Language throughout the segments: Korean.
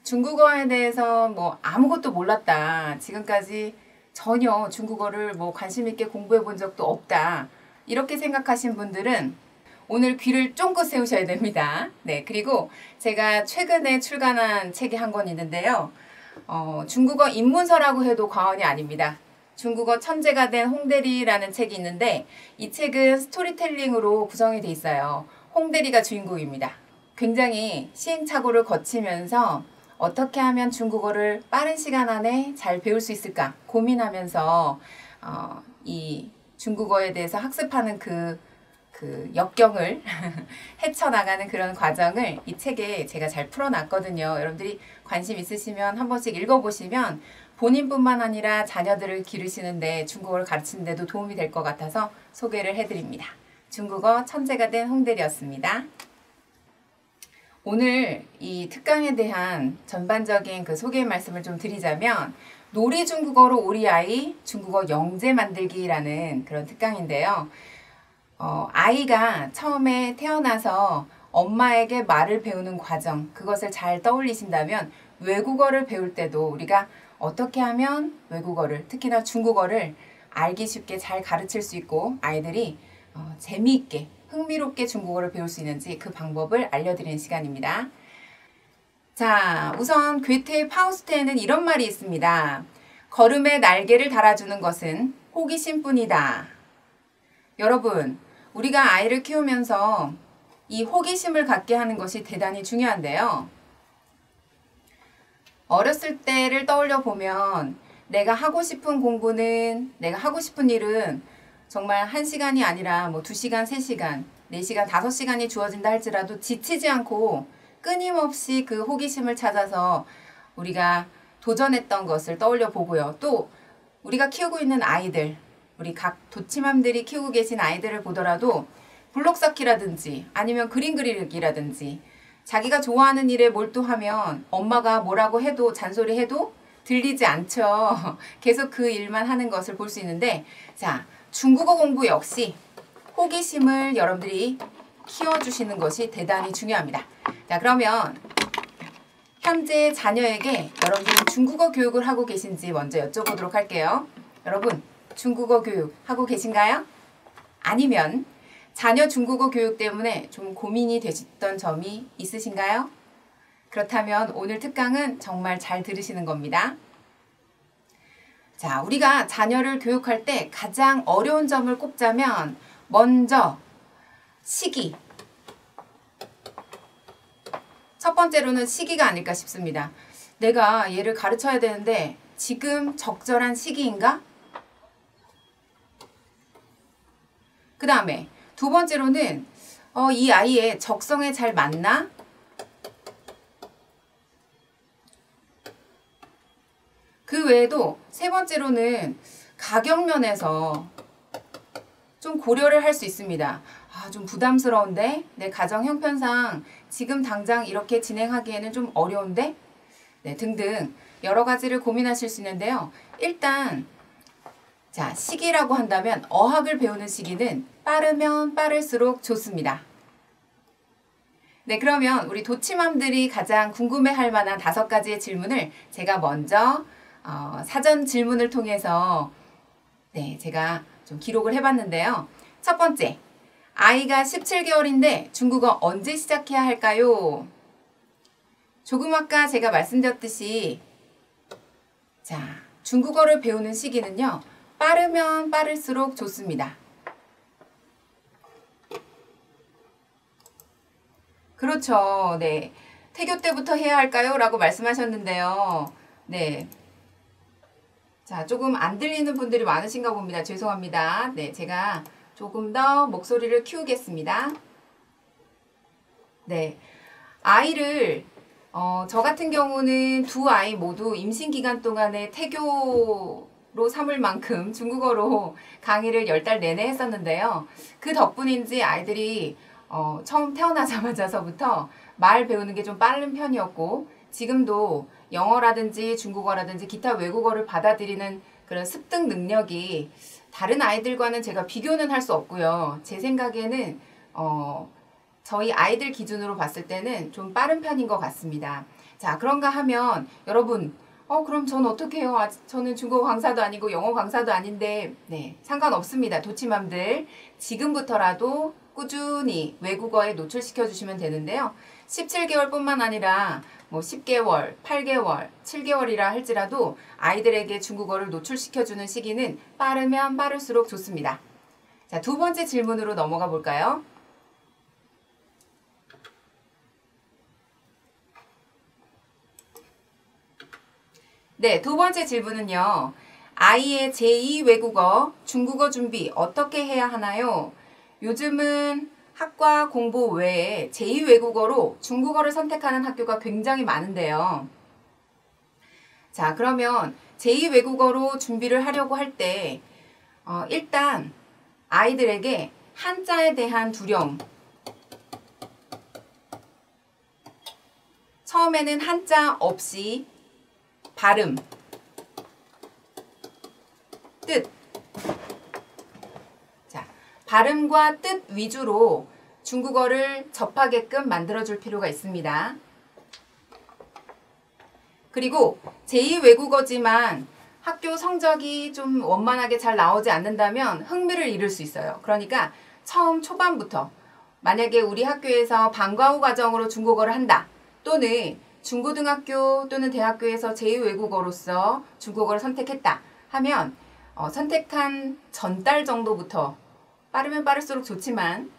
중국어에 대해서 뭐 아무것도 몰랐다. 지금까지 전혀 중국어를 뭐 관심 있게 공부해 본 적도 없다. 이렇게 생각하신 분들은 오늘 귀를 쫑긋 세우셔야 됩니다. 네, 그리고 제가 최근에 출간한 책이 한 권 있는데요. 중국어 입문서라고 해도 과언이 아닙니다. 중국어 천재가 된 홍대리라는 책이 있는데 이 책은 스토리텔링으로 구성이 돼 있어요. 홍대리가 주인공입니다. 굉장히 시행착오를 거치면서 어떻게 하면 중국어를 빠른 시간 안에 잘 배울 수 있을까 고민하면서 이 중국어에 대해서 학습하는 그 역경을 헤쳐나가는 그런 과정을 이 책에 제가 잘 풀어놨거든요. 여러분들이 관심 있으시면 한 번씩 읽어보시면 본인뿐만 아니라 자녀들을 기르시는데 중국어를 가르치는 데도 도움이 될 것 같아서 소개를 해드립니다. 중국어 천재가 된 홍대리였습니다. 오늘 이 특강에 대한 전반적인 그 소개 말씀을 좀 드리자면 놀이 중국어로 우리 아이 중국어 영재 만들기라는 그런 특강인데요. 아이가 처음에 태어나서 엄마에게 말을 배우는 과정, 그것을 잘 떠올리신다면 외국어를 배울 때도 우리가 어떻게 하면 외국어를, 특히나 중국어를 알기 쉽게 잘 가르칠 수 있고 아이들이 재미있게, 흥미롭게 중국어를 배울 수 있는지 그 방법을 알려드리는 시간입니다. 자, 우선 괴테 파우스트에는 이런 말이 있습니다. 걸음에 날개를 달아주는 것은 호기심뿐이다. 여러분, 우리가 아이를 키우면서 이 호기심을 갖게 하는 것이 대단히 중요한데요. 어렸을 때를 떠올려 보면 내가 하고 싶은 공부는, 내가 하고 싶은 일은 정말 1시간이 아니라 뭐 2시간, 3시간, 4시간, 5시간이 주어진다 할지라도 지치지 않고 끊임없이 그 호기심을 찾아서 우리가 도전했던 것을 떠올려 보고요. 또 우리가 키우고 있는 아이들, 우리 각 도치맘들이 키우고 계신 아이들을 보더라도 블록 쌓기라든지 아니면 그림 그리기라든지 자기가 좋아하는 일에 몰두하면 엄마가 뭐라고 해도 잔소리해도 들리지 않죠. 계속 그 일만 하는 것을 볼 수 있는데, 자, 중국어 공부 역시 호기심을 여러분들이 키워주시는 것이 대단히 중요합니다. 자, 그러면 현재 자녀에게 여러분들이 중국어 교육을 하고 계신지 먼저 여쭤보도록 할게요. 여러분, 중국어 교육 하고 계신가요? 아니면 자녀 중국어 교육 때문에 좀 고민이 되셨던 점이 있으신가요? 그렇다면 오늘 특강은 정말 잘 들으시는 겁니다. 자, 우리가 자녀를 교육할 때 가장 어려운 점을 꼽자면 먼저 시기. 첫 번째로는 시기가 아닐까 싶습니다. 내가 얘를 가르쳐야 되는데 지금 적절한 시기인가? 그 다음에 두 번째로는 이 아이의 적성에 잘 맞나? 그 외에도 세 번째로는 가격면에서 좀 고려를 할 수 있습니다. 좀 부담스러운데? 내 가정 형편상 지금 당장 이렇게 진행하기에는 좀 어려운데? 네, 등등 여러 가지를 고민하실 수 있는데요. 일단 자, 시기라고 한다면 어학을 배우는 시기는 빠르면 빠를수록 좋습니다. 네, 그러면 우리 도치맘들이 가장 궁금해할 만한 5가지의 질문을 제가 먼저 사전 질문을 통해서 제가 좀 기록을 해봤는데요. 첫 번째, 아이가 17개월인데 중국어 언제 시작해야 할까요? 조금 아까 제가 말씀드렸듯이 자, 중국어를 배우는 시기는요. 빠르면 빠를수록 좋습니다. 그렇죠. 네. 태교 때부터 해야 할까요? 라고 말씀하셨는데요. 네. 자, 조금 안 들리는 분들이 많으신가 봅니다. 죄송합니다. 네, 제가 조금 더 목소리를 키우겠습니다. 네. 아이를, 저 같은 경우는 두 아이 모두 임신 기간 동안에 태교로 삼을 만큼 중국어로 강의를 10달 내내 했었는데요. 그 덕분인지 아이들이 처음 태어나자마자서부터 말 배우는 게 좀 빠른 편이었고 지금도 영어라든지 중국어라든지 기타 외국어를 받아들이는 그런 습득 능력이 다른 아이들과는 제가 비교는 할 수 없고요. 제 생각에는 저희 아이들 기준으로 봤을 때는 좀 빠른 편인 것 같습니다. 자, 그런가 하면 여러분, 그럼 전 어떻게 해요? 저는 중국어 강사도 아니고 영어 강사도 아닌데, 네, 상관없습니다. 도치맘들. 지금부터라도 꾸준히 외국어에 노출시켜 주시면 되는데요. 17개월뿐만 아니라 뭐 10개월, 8개월, 7개월이라 할지라도 아이들에게 중국어를 노출시켜 주는 시기는 빠르면 빠를수록 좋습니다. 자, 두 번째 질문으로 넘어가 볼까요? 네, 두 번째 질문은요. 아이의 제2 외국어, 중국어 준비 어떻게 해야 하나요? 요즘은 학과 공부 외에 제2 외국어로 중국어를 선택하는 학교가 굉장히 많은데요. 자, 그러면 제2 외국어로 준비를 하려고 할 때 일단 아이들에게 한자에 대한 두려움, 처음에는 한자 없이 발음, 뜻. 자, 발음과 뜻 위주로 중국어를 접하게끔 만들어줄 필요가 있습니다. 그리고 제2 외국어지만 학교 성적이 좀 원만하게 잘 나오지 않는다면 흥미를 잃을 수 있어요. 그러니까 처음 초반부터 만약에 우리 학교에서 방과 후 과정으로 중국어를 한다. 또는 중고등학교 또는 대학교에서 제2 외국어로서 중국어를 선택했다 하면 선택한 전달 정도부터 빠르면 빠를수록 좋지만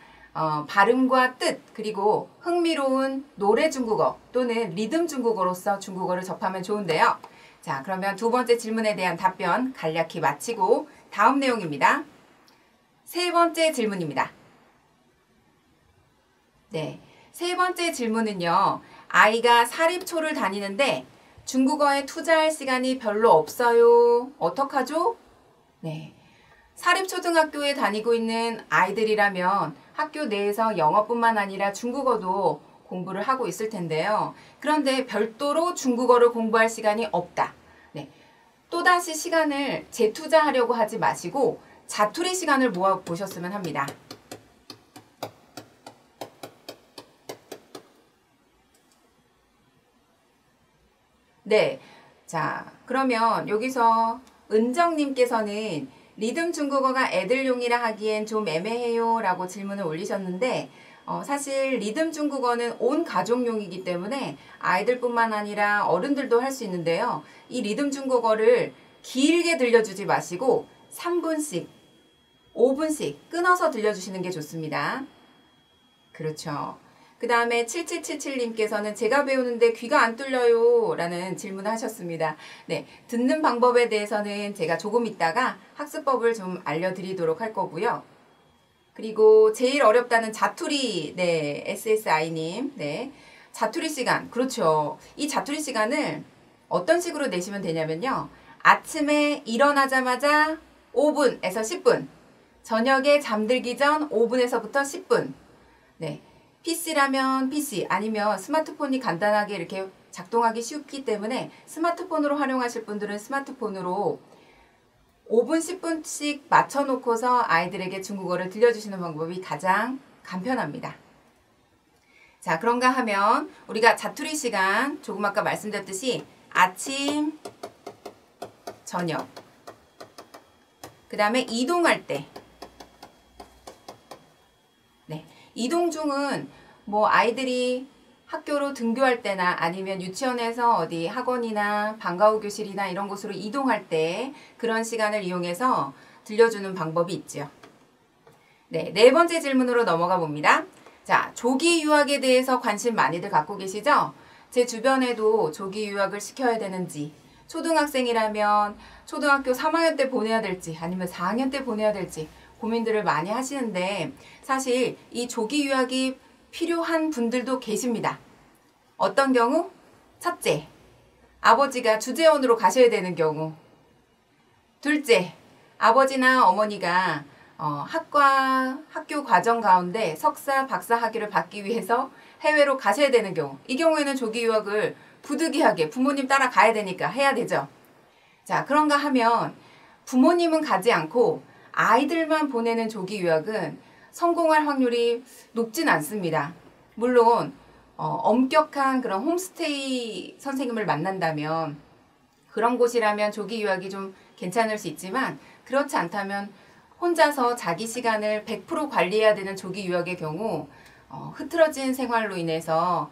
발음과 뜻 그리고 흥미로운 노래 중국어 또는 리듬 중국어로서 중국어를 접하면 좋은데요. 자, 그러면 두 번째 질문에 대한 답변 간략히 마치고 다음 내용입니다. 세 번째 질문입니다. 네, 세 번째 질문은요. 아이가 사립초를 다니는데 중국어에 투자할 시간이 별로 없어요. 어떡하죠? 네, 사립초등학교에 다니고 있는 아이들이라면 학교 내에서 영어뿐만 아니라 중국어도 공부를 하고 있을 텐데요. 그런데 별도로 중국어를 공부할 시간이 없다. 네, 또다시 시간을 재투자하려고 하지 마시고 자투리 시간을 모아 보셨으면 합니다. 네, 자, 그러면 여기서 은정님께서는 리듬 중국어가 애들용이라 하기엔 좀 애매해요 라고 질문을 올리셨는데 사실 리듬 중국어는 온 가족용이기 때문에 아이들뿐만 아니라 어른들도 할 수 있는데요. 이 리듬 중국어를 길게 들려주지 마시고 3분씩, 5분씩 끊어서 들려주시는 게 좋습니다. 그렇죠. 그 다음에 7777님께서는 제가 배우는데 귀가 안 뚫려요 라는 질문을 하셨습니다. 네, 듣는 방법에 대해서는 제가 조금 있다가 학습법을 좀 알려드리도록 할 거고요. 그리고 제일 어렵다는 자투리, 네, SSI님, 네, 자투리 시간, 그렇죠. 이 자투리 시간을 어떤 식으로 내시면 되냐면요. 아침에 일어나자마자 5분에서 10분, 저녁에 잠들기 전 5분에서부터 10분, 네. PC라면 PC 아니면 스마트폰이 간단하게 이렇게 작동하기 쉽기 때문에 스마트폰으로 활용하실 분들은 스마트폰으로 5분, 10분씩 맞춰놓고서 아이들에게 중국어를 들려주시는 방법이 가장 간편합니다. 자, 그런가 하면 우리가 자투리 시간 조금 아까 말씀드렸듯이 아침, 저녁, 그 다음에 이동할 때 이동 중은 뭐 아이들이 학교로 등교할 때나 아니면 유치원에서 어디 학원이나 방과 후 교실이나 이런 곳으로 이동할 때 그런 시간을 이용해서 들려주는 방법이 있죠. 네, 네 번째 질문으로 넘어가 봅니다. 자, 조기 유학에 대해서 관심 많이들 갖고 계시죠? 제 주변에도 조기 유학을 시켜야 되는지, 초등학생이라면 초등학교 3학년 때 보내야 될지 아니면 4학년 때 보내야 될지 고민들을 많이 하시는데 사실 이 조기 유학이 필요한 분들도 계십니다. 어떤 경우? 첫째, 아버지가 주재원으로 가셔야 되는 경우. 둘째, 아버지나 어머니가 학교 과정 가운데 석사, 박사 학위를 받기 위해서 해외로 가셔야 되는 경우. 이 경우에는 조기 유학을 부득이하게 부모님 따라 가야 되니까 해야 되죠. 자, 그런가 하면 부모님은 가지 않고 아이들만 보내는 조기 유학은 성공할 확률이 높진 않습니다. 물론 엄격한 그런 홈스테이 선생님을 만난다면 그런 곳이라면 조기 유학이 좀 괜찮을 수 있지만 그렇지 않다면 혼자서 자기 시간을 100% 관리해야 되는 조기 유학의 경우 흐트러진 생활로 인해서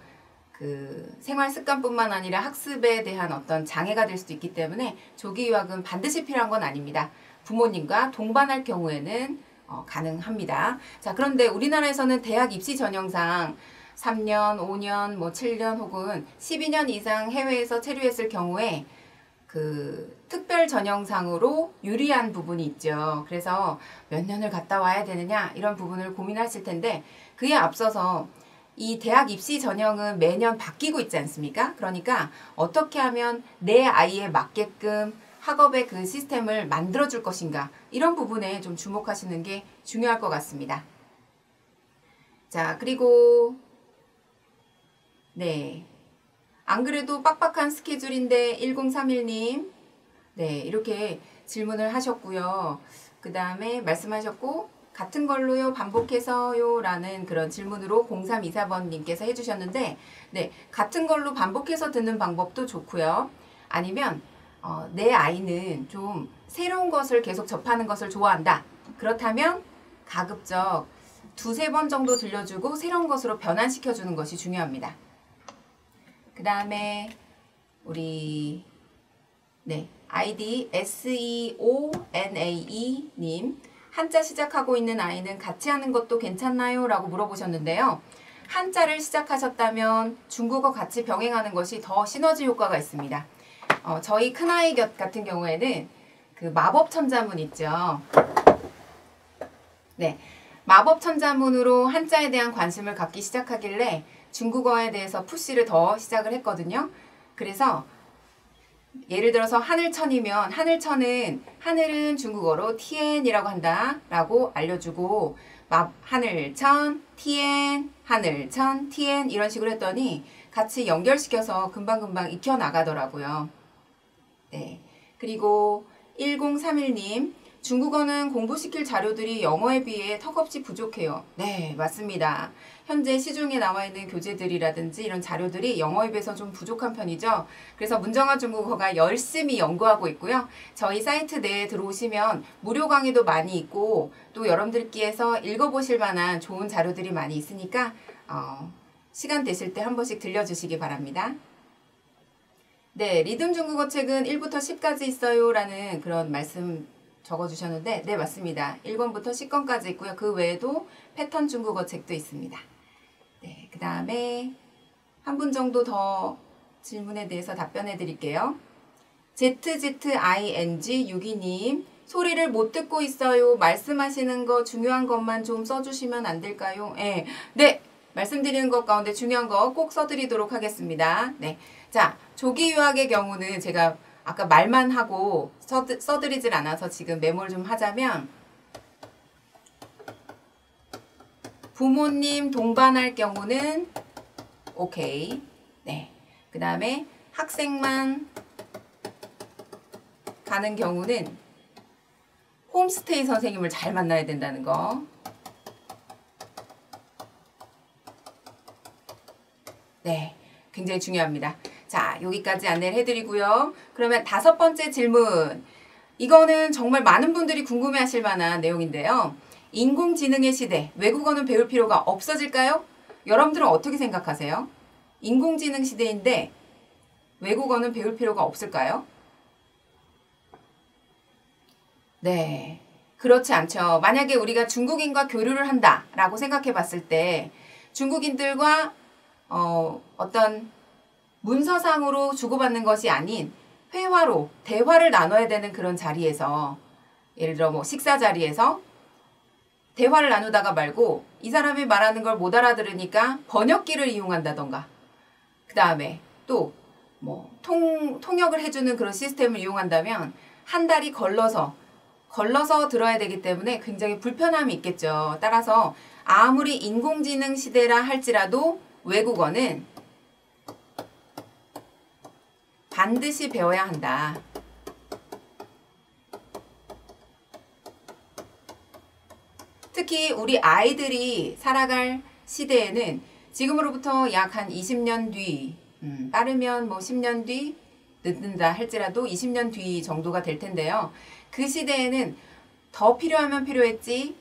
그 생활 습관뿐만 아니라 학습에 대한 어떤 장애가 될 수도 있기 때문에 조기 유학은 반드시 필요한 건 아닙니다. 부모님과 동반할 경우에는 가능합니다. 자, 그런데 우리나라에서는 대학 입시 전형상 3년, 5년, 뭐 7년 혹은 12년 이상 해외에서 체류했을 경우에 그 특별 전형상으로 유리한 부분이 있죠. 그래서 몇 년을 갔다 와야 되느냐 이런 부분을 고민하실 텐데 그에 앞서서 이 대학 입시 전형은 매년 바뀌고 있지 않습니까? 그러니까 어떻게 하면 내 아이에 맞게끔 학업의 그 시스템을 만들어줄 것인가 이런 부분에 좀 주목하시는 게 중요할 것 같습니다. 자, 그리고 네, 안 그래도 빡빡한 스케줄인데 1031님 네, 이렇게 질문을 하셨고요. 그 다음에 말씀하셨고 같은 걸로요 반복해서요 라는 그런 질문으로 0324번님께서 해주셨는데 네, 같은 걸로 반복해서 듣는 방법도 좋고요. 아니면 내 아이는 좀 새로운 것을 계속 접하는 것을 좋아한다. 그렇다면 가급적 두세 번 정도 들려주고 새로운 것으로 변환시켜주는 것이 중요합니다. 그 다음에 우리 네, 아이디 SEONAE님 한자 시작하고 있는 아이는 같이 하는 것도 괜찮나요? 라고 물어보셨는데요. 한자를 시작하셨다면 중국어 같이 병행하는 것이 더 시너지 효과가 있습니다. 저희 큰아이 같은 경우에는 그 마법천자문 있죠. 네, 마법천자문으로 한자에 대한 관심을 갖기 시작하길래 중국어에 대해서 푸시를 더 시작을 했거든요. 그래서 예를 들어서 하늘천이면 하늘은 중국어로 티엔이라고 한다 라고 알려주고 하늘천, 티엔, 하늘천, 티엔 이런 식으로 했더니 같이 연결시켜서 금방금방 익혀나가더라고요. 네, 그리고 1031님 중국어는 공부시킬 자료들이 영어에 비해 턱없이 부족해요. 네, 맞습니다. 현재 시중에 나와 있는 교재들이라든지 이런 자료들이 영어에 비해서 좀 부족한 편이죠. 그래서 문정아 중국어가 열심히 연구하고 있고요. 저희 사이트 내에 들어오시면 무료 강의도 많이 있고 또 여러분들께서 읽어보실 만한 좋은 자료들이 많이 있으니까 시간 되실 때 한 번씩 들려주시기 바랍니다. 네, 리듬 중국어 책은 1부터 10까지 있어요 라는 그런 말씀 적어주셨는데 네, 맞습니다. 1권부터 10권까지 있고요. 그 외에도 패턴 중국어 책도 있습니다. 네, 그 다음에 한 분 정도 더 질문에 대해서 답변해 드릴게요. ZZING62님 소리를 못 듣고 있어요. 말씀하시는 거 중요한 것만 좀 써주시면 안 될까요? 네, 네, 말씀드리는 것 가운데 중요한 거 꼭 써드리도록 하겠습니다. 네, 자, 조기 유학의 경우는 제가 아까 말만 하고 써드리질 않아서 지금 메모를 좀 하자면 부모님 동반할 경우는 오케이. 네. 그 다음에 학생만 가는 경우는 홈스테이 선생님을 잘 만나야 된다는 거. 네. 굉장히 중요합니다. 자, 여기까지 안내를 해드리고요. 그러면 5번째 질문. 이거는 정말 많은 분들이 궁금해하실 만한 내용인데요. 인공지능의 시대, 외국어는 배울 필요가 없어질까요? 여러분들은 어떻게 생각하세요? 인공지능 시대인데 외국어는 배울 필요가 없을까요? 네, 그렇지 않죠. 만약에 우리가 중국인과 교류를 한다라고 생각해 봤을 때 중국인들과 어떤 문서상으로 주고받는 것이 아닌 회화로 대화를 나눠야 되는 그런 자리에서 예를 들어 뭐 식사 자리에서 대화를 나누다가 말고 이 사람이 말하는 걸 못 알아들으니까 번역기를 이용한다던가 그 다음에 또 뭐 통역을 해주는 그런 시스템을 이용한다면 한 달이 걸러서 들어야 되기 때문에 굉장히 불편함이 있겠죠. 따라서 아무리 인공지능 시대라 할지라도 외국어는 반드시 배워야 한다. 특히 우리 아이들이 살아갈 시대에는 지금으로부터 약 한 20년 뒤, 빠르면 뭐 10년 뒤, 늦는다 할지라도 20년 뒤 정도가 될 텐데요. 그 시대에는 더 필요하면 필요했지,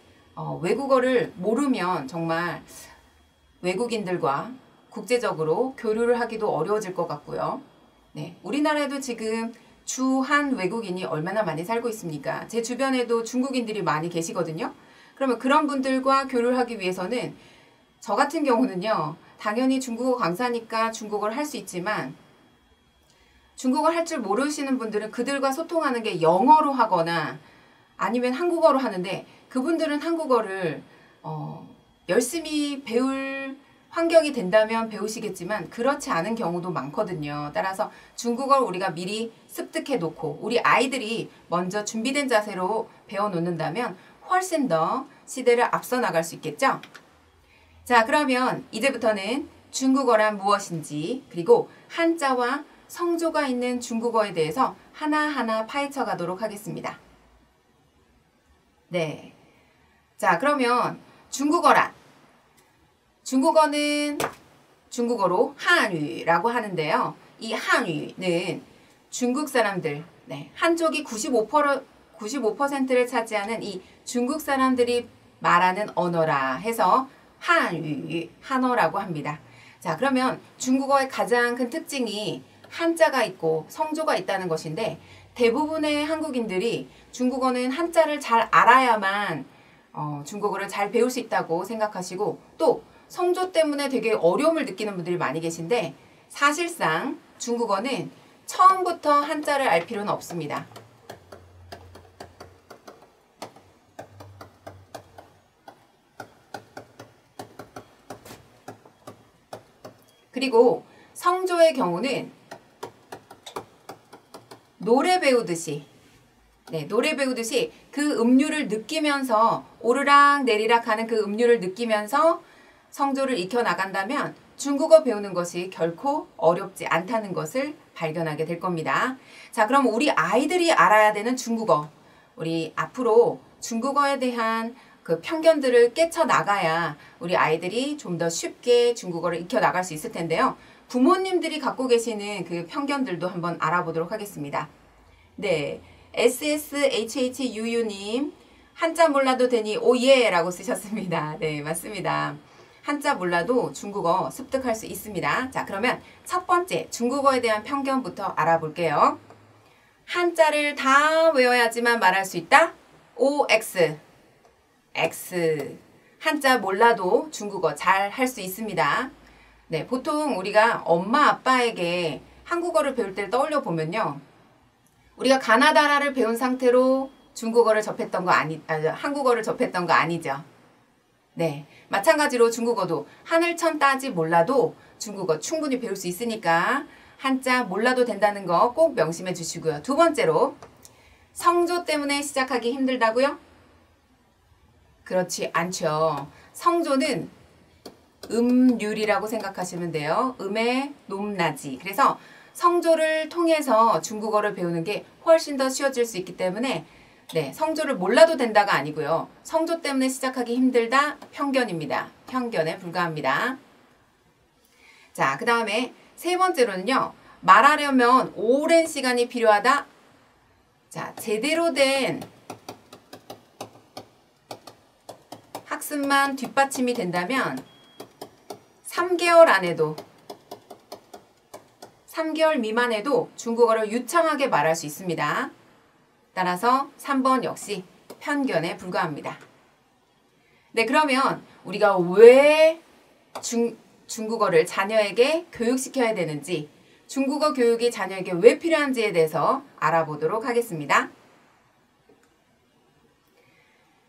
외국어를 모르면 정말 외국인들과 국제적으로 교류를 하기도 어려워질 것 같고요. 네, 우리나라에도 지금 주한 외국인이 얼마나 많이 살고 있습니까? 제 주변에도 중국인들이 많이 계시거든요. 그러면 그런 분들과 교류를 하기 위해서는 저 같은 경우는요, 당연히 중국어 강사니까 중국어를 할 수 있지만 중국어 할 줄 모르시는 분들은 그들과 소통하는 게 영어로 하거나 아니면 한국어로 하는데 그분들은 한국어를 열심히 배울 환경이 된다면 배우시겠지만 그렇지 않은 경우도 많거든요. 따라서 중국어를 우리가 미리 습득해 놓고 우리 아이들이 먼저 준비된 자세로 배워 놓는다면 훨씬 더 시대를 앞서 나갈 수 있겠죠? 자, 그러면 이제부터는 중국어란 무엇인지 그리고 한자와 성조가 있는 중국어에 대해서 하나하나 파헤쳐 가도록 하겠습니다. 네. 자, 그러면 중국어란 중국어는 중국어로 한유라고 하는데요. 이 한유는 중국 사람들, 한족이 95%를 차지하는 이 중국 사람들이 말하는 언어라 해서 한유, 한어라고 합니다. 자, 그러면 중국어의 가장 큰 특징이 한자가 있고 성조가 있다는 것인데 대부분의 한국인들이 중국어는 한자를 잘 알아야만 중국어를 잘 배울 수 있다고 생각하시고 또 성조 때문에 되게 어려움을 느끼는 분들이 많이 계신데 사실상 중국어는 처음부터 한자를 알 필요는 없습니다. 그리고 성조의 경우는 노래 배우듯이 그 음률을 느끼면서 오르락 내리락 하는 그 음률을 느끼면서 성조를 익혀 나간다면 중국어 배우는 것이 결코 어렵지 않다는 것을 발견하게 될 겁니다. 자, 그럼 우리 아이들이 알아야 되는 중국어. 우리 앞으로 중국어에 대한 그 편견들을 깨쳐 나가야 우리 아이들이 좀 더 쉽게 중국어를 익혀 나갈 수 있을 텐데요. 부모님들이 갖고 계시는 그 편견들도 한번 알아보도록 하겠습니다. 네, SSHHUU님 한자 몰라도 되니 오예 라고 쓰셨습니다. 네, 맞습니다. 한자 몰라도 중국어 습득할 수 있습니다. 자, 그러면 첫 번째 중국어에 대한 편견부터 알아볼게요. 한자를 다 외워야지만 말할 수 있다? OX X 한자 몰라도 중국어 잘 할 수 있습니다. 네, 보통 우리가 엄마 아빠에게 한국어를 배울 때를 떠올려 보면요. 우리가 가나다라를 배운 상태로 중국어를 접했던 거 한국어를 접했던 거 아니죠. 네, 마찬가지로 중국어도 하늘천 따지 몰라도 중국어 충분히 배울 수 있으니까 한자 몰라도 된다는 거 꼭 명심해 주시고요. 두 번째로 성조 때문에 시작하기 힘들다고요? 그렇지 않죠. 성조는 음률이라고 생각하시면 돼요. 음의 높낮이. 그래서 성조를 통해서 중국어를 배우는 게 훨씬 더 쉬워질 수 있기 때문에 네, 성조를 몰라도 된다가 아니고요. 성조 때문에 시작하기 힘들다 편견입니다. 편견에 불과합니다. 자, 그 다음에 세 번째로는요. 말하려면 오랜 시간이 필요하다. 자, 제대로 된 학습만 뒷받침이 된다면 3개월 안에도 3개월 미만에도 중국어를 유창하게 말할 수 있습니다. 따라서 3번 역시 편견에 불과합니다. 네, 그러면 우리가 왜 중국어를 자녀에게 교육시켜야 되는지, 중국어 교육이 자녀에게 왜 필요한지에 대해서 알아보도록 하겠습니다.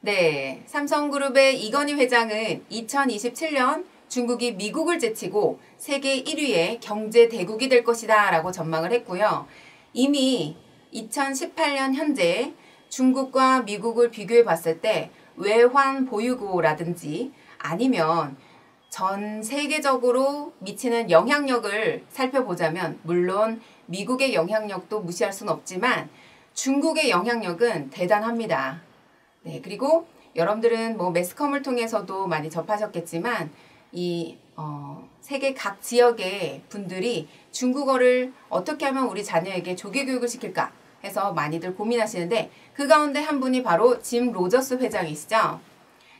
네, 삼성그룹의 이건희 회장은 2027년 중국이 미국을 제치고 세계 1위의 경제 대국이 될 것이다 라고 전망을 했고요. 이미 2018년 현재 중국과 미국을 비교해 봤을 때 외환 보유고라든지 아니면 전 세계적으로 미치는 영향력을 살펴보자면 물론 미국의 영향력도 무시할 수는 없지만 중국의 영향력은 대단합니다. 네, 그리고 여러분들은 뭐 매스컴을 통해서도 많이 접하셨겠지만 세계 각 지역의 분들이 중국어를 어떻게 하면 우리 자녀에게 조기 교육을 시킬까 해서 많이들 고민하시는데 그 가운데 한 분이 바로 짐 로저스 회장이시죠.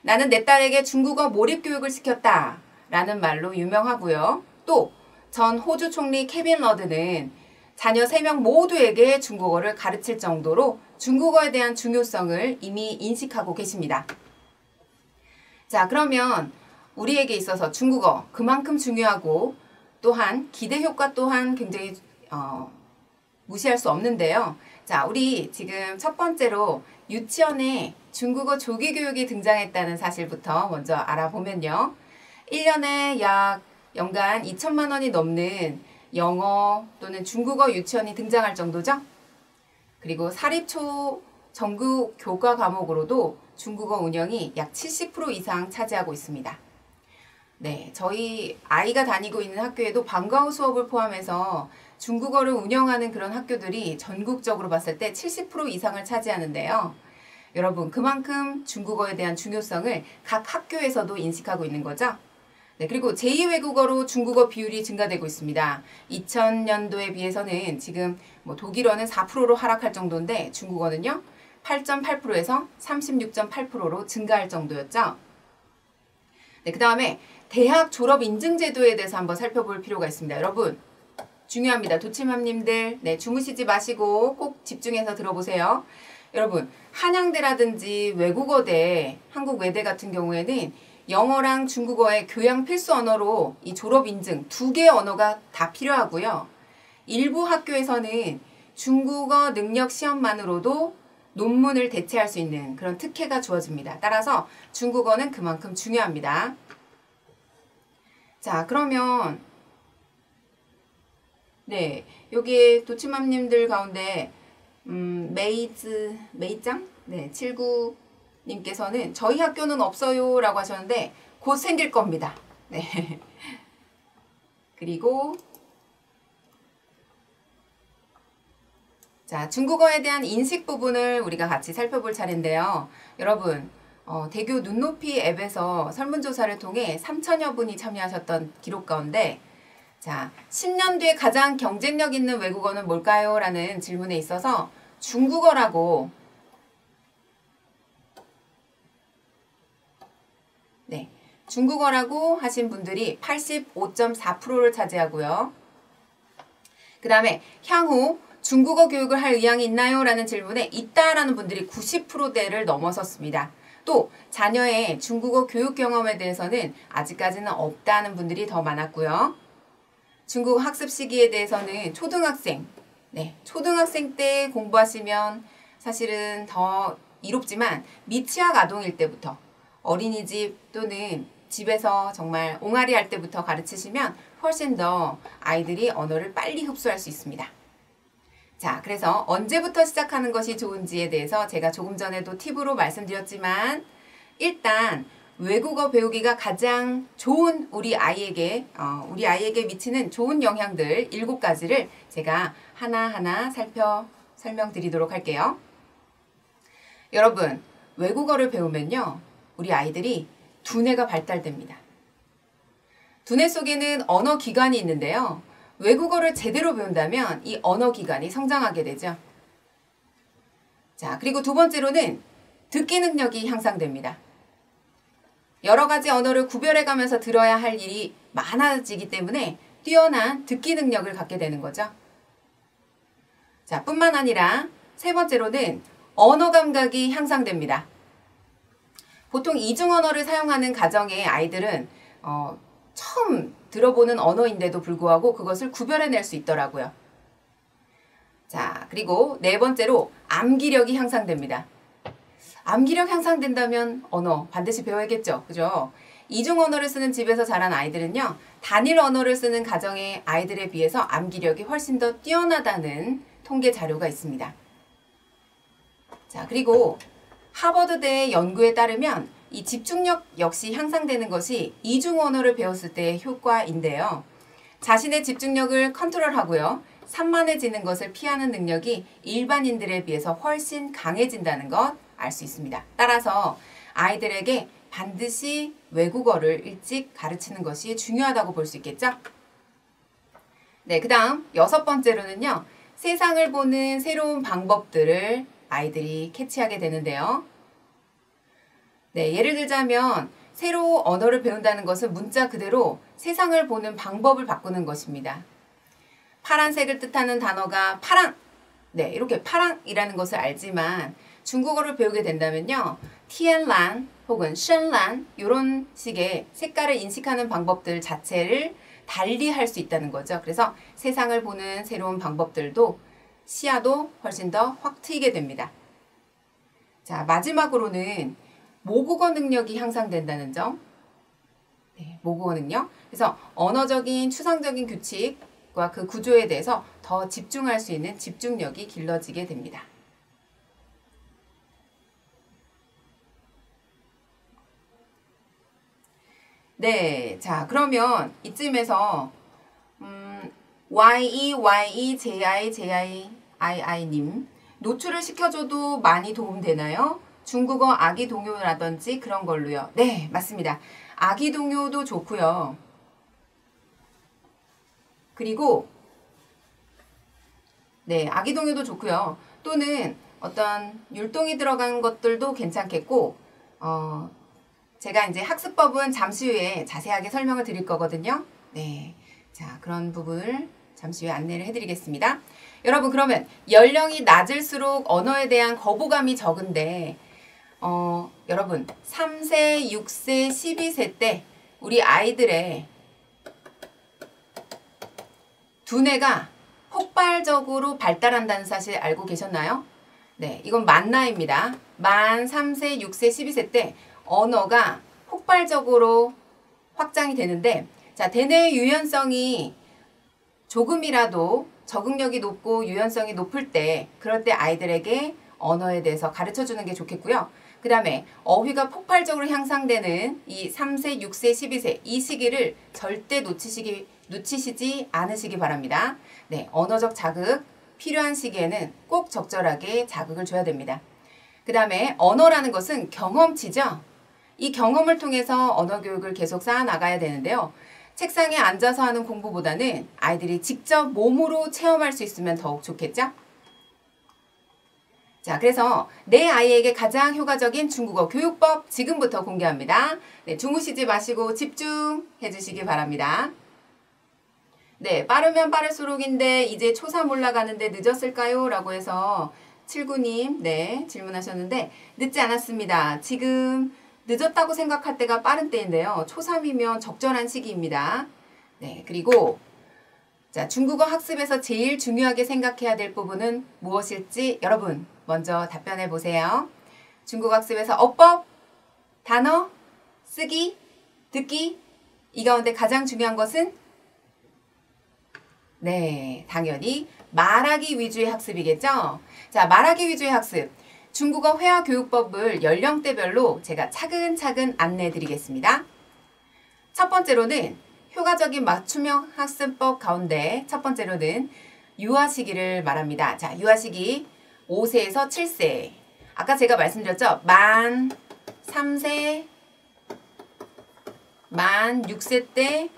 나는 내 딸에게 중국어 몰입 교육을 시켰다 라는 말로 유명하고요. 또 전 호주 총리 케빈 러드는 자녀 3명 모두에게 중국어를 가르칠 정도로 중국어에 대한 중요성을 이미 인식하고 계십니다. 자, 그러면 우리에게 있어서 중국어 그만큼 중요하고 또한 기대 효과 또한 굉장히 무시할 수 없는데요. 자, 우리 지금 첫 번째로 유치원에 중국어 조기 교육이 등장했다는 사실부터 먼저 알아보면요. 1년에 약 연간 2천만 원이 넘는 영어 또는 중국어 유치원이 등장할 정도죠. 그리고 사립초 전국 교과 과목으로도 중국어 운영이 약 70% 이상 차지하고 있습니다. 네, 저희 아이가 다니고 있는 학교에도 방과후 수업을 포함해서 중국어를 운영하는 그런 학교들이 전국적으로 봤을 때 70% 이상을 차지하는데요. 여러분, 그만큼 중국어에 대한 중요성을 각 학교에서도 인식하고 있는 거죠. 네, 그리고 제2외국어로 중국어 비율이 증가되고 있습니다. 2000년도에 비해서는 지금 독일어는 4%로 하락할 정도인데 중국어는요 8.8%에서 36.8%로 증가할 정도였죠. 네, 그 다음에 대학 졸업 인증 제도에 대해서 한번 살펴볼 필요가 있습니다. 여러분, 중요합니다. 도치맘님들, 네, 주무시지 마시고 꼭 집중해서 들어보세요. 여러분, 한양대라든지 외국어대, 한국외대 같은 경우에는 영어랑 중국어의 교양 필수 언어로 이 졸업 인증 2개의 언어가 다 필요하고요. 일부 학교에서는 중국어 능력 시험만으로도 논문을 대체할 수 있는 그런 특혜가 주어집니다. 따라서 중국어는 그만큼 중요합니다. 자, 그러면 네, 여기 도치맘님들 가운데 메이짱? 네, 79님께서는 저희 학교는 없어요 라고 하셨는데 곧 생길 겁니다. 네. 그리고 자, 중국어에 대한 인식 부분을 우리가 같이 살펴볼 차례인데요. 여러분, 대교 눈높이 앱에서 설문조사를 통해 3천여 분이 참여하셨던 기록 가운데 자, 10년 뒤에 가장 경쟁력 있는 외국어는 뭘까요? 라는 질문에 있어서 중국어라고 네, 중국어라고 하신 분들이 85.4%를 차지하고요. 그 다음에 향후 중국어 교육을 할 의향이 있나요? 라는 질문에 있다라는 분들이 90%대를 넘어섰습니다. 또 자녀의 중국어 교육 경험에 대해서는 아직까지는 없다는 분들이 더 많았고요. 중국어 학습 시기에 대해서는 초등학생, 네, 초등학생 때 공부하시면 사실은 더 이롭지만 미취학 아동일 때부터 어린이집 또는 집에서 정말 옹알이 할 때부터 가르치시면 훨씬 더 아이들이 언어를 빨리 흡수할 수 있습니다. 자, 그래서 언제부터 시작하는 것이 좋은지에 대해서 제가 조금 전에도 팁으로 말씀드렸지만 일단 외국어 배우기가 가장 좋은 우리 아이에게 미치는 좋은 영향들 7가지를 제가 하나하나 설명드리도록 할게요. 여러분, 외국어를 배우면요, 우리 아이들이 두뇌가 발달됩니다. 두뇌 속에는 언어 기관이 있는데요. 외국어를 제대로 배운다면 이 언어 기관이 성장하게 되죠. 자, 그리고 두 번째로는 듣기 능력이 향상됩니다. 여러 가지 언어를 구별해 가면서 들어야 할 일이 많아지기 때문에 뛰어난 듣기 능력을 갖게 되는 거죠. 자, 뿐만 아니라 세 번째로는 언어 감각이 향상됩니다. 보통 이중 언어를 사용하는 가정의 아이들은 처음 들어보는 언어인데도 불구하고 그것을 구별해낼 수 있더라고요. 자, 그리고 네 번째로 암기력이 향상됩니다. 암기력 향상된다면 언어 반드시 배워야겠죠. 그죠? 이중 언어를 쓰는 집에서 자란 아이들은요, 단일 언어를 쓰는 가정의 아이들에 비해서 암기력이 훨씬 더 뛰어나다는 통계 자료가 있습니다. 자, 그리고 하버드대 연구에 따르면 이 집중력 역시 향상되는 것이 이중 언어를 배웠을 때의 효과인데요. 자신의 집중력을 컨트롤하고요, 산만해지는 것을 피하는 능력이 일반인들에 비해서 훨씬 강해진다는 것 알 수 있습니다. 따라서 아이들에게 반드시 외국어를 일찍 가르치는 것이 중요하다고 볼 수 있겠죠? 네, 그 다음 6번째로는요. 세상을 보는 새로운 방법들을 아이들이 캐치하게 되는데요. 네, 예를 들자면 새로 언어를 배운다는 것은 문자 그대로 세상을 보는 방법을 바꾸는 것입니다. 파란색을 뜻하는 단어가 파랑! 네, 이렇게 파랑이라는 것을 알지만 중국어를 배우게 된다면요. 티엔란 혹은 셴란 이런 식의 색깔을 인식하는 방법들 자체를 달리 할 수 있다는 거죠. 그래서 세상을 보는 새로운 방법들도 시야도 훨씬 더 확 트이게 됩니다. 자, 마지막으로는 모국어 능력이 향상된다는 점. 네, 모국어 능력. 그래서 언어적인 추상적인 규칙과 그 구조에 대해서 더 집중할 수 있는 집중력이 길러지게 됩니다. 네, 자 그러면 이쯤에서 YEYEJIJIII님 노출을 시켜줘도 많이 도움되나요? 중국어 아기 동요라든지 그런 걸로요. 네, 맞습니다. 아기 동요도 좋고요. 그리고 네, 아기 동요도 좋고요. 또는 어떤 율동이 들어간 것들도 괜찮겠고 제가 이제 학습법은 잠시 후에 자세하게 설명을 드릴 거거든요. 네, 자 그런 부분을 잠시 후에 안내를 해드리겠습니다. 여러분 그러면 연령이 낮을수록 언어에 대한 거부감이 적은데 여러분 3세, 6세, 12세 때 우리 아이들의 두뇌가 폭발적으로 발달한다는 사실 알고 계셨나요? 네, 이건 만 나이입니다. 만 3세, 6세, 12세 때 언어가 폭발적으로 확장이 되는데 자, 대뇌의 유연성이 조금이라도 적응력이 높고 유연성이 높을 때 그럴 때 아이들에게 언어에 대해서 가르쳐주는 게 좋겠고요. 그 다음에 어휘가 폭발적으로 향상되는 이 3세, 6세, 12세 이 시기를 절대 놓치시지 않으시기 바랍니다. 네, 언어적 자극 필요한 시기에는 꼭 적절하게 자극을 줘야 됩니다. 그 다음에 언어라는 것은 경험치죠. 이 경험을 통해서 언어 교육을 계속 쌓아나가야 되는데요. 책상에 앉아서 하는 공부보다는 아이들이 직접 몸으로 체험할 수 있으면 더욱 좋겠죠? 자, 그래서 내 아이에게 가장 효과적인 중국어 교육법 지금부터 공개합니다. 네, 주무시지 마시고 집중해 주시기 바랍니다. 네, 빠르면 빠를수록인데 이제 초3 올라가는데 늦었을까요? 라고 해서 79님 네, 질문하셨는데 늦지 않았습니다. 지금 늦었다고 생각할 때가 빠른 때인데요. 초3이면 적절한 시기입니다. 네, 그리고 자, 중국어 학습에서 제일 중요하게 생각해야 될 부분은 무엇일지 여러분 먼저 답변해 보세요. 중국어 학습에서 어법, 단어, 쓰기, 듣기 이 가운데 가장 중요한 것은 네, 당연히 말하기 위주의 학습이겠죠? 자, 말하기 위주의 학습. 중국어 회화 교육법을 연령대별로 제가 차근차근 안내해 드리겠습니다. 첫 번째로는 효과적인 맞춤형 학습법 가운데 첫 번째로는 유아 시기를 말합니다. 자, 유아 시기 5세에서 7세. 아까 제가 말씀드렸죠? 만 3세, 만 6세 때